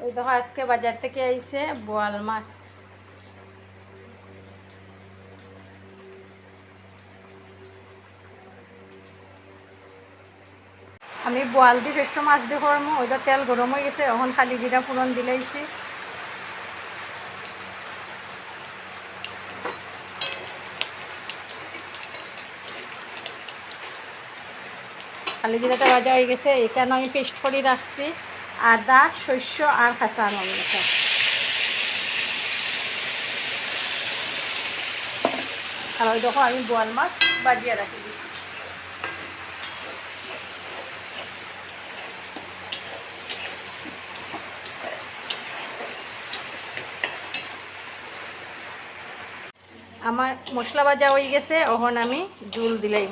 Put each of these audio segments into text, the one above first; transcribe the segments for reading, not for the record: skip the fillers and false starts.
ওই দেখো আজকে বাজার থেকে আইছে বোয়াল মাছ। আমি বোয়াল দিয়ে শস্য মাছ দিয়ে করবো। ওইটা তেল গরম হয়ে গেছে, এখন খালি জিরা ফোড়ন দিলাইছি। খালি জিরাটা ভাজা হয়ে গেছে, এখানে আমি পেস্ট করে রাখছি আদা, শস্য আর কাঁচা লঙ্কা। আর ওই দেখো আমি বোয়াল মাছ বাজিয়ে রাখি দিচ্ছি। আমার মশলা ভাজা হয়ে গেছে, এখন আমি জুল দিলাম।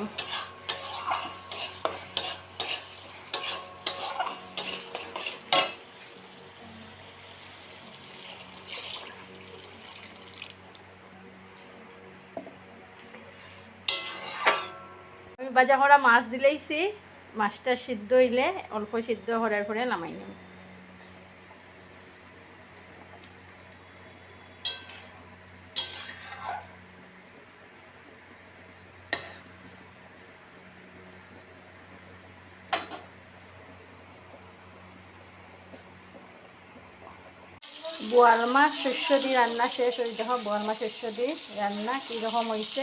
আমি ভাজা করা মাছ দিলেইছি, মাছটা সিদ্ধ হইলে অল্প সিদ্ধ করার পরে নামাই নিব। বোয়াল মাছ শস্য দিয়ে রান্না শেষ। ওই দেখো বোয়াল মাছ শস্য দিয়ে রান্না কীরকম হয়েছে।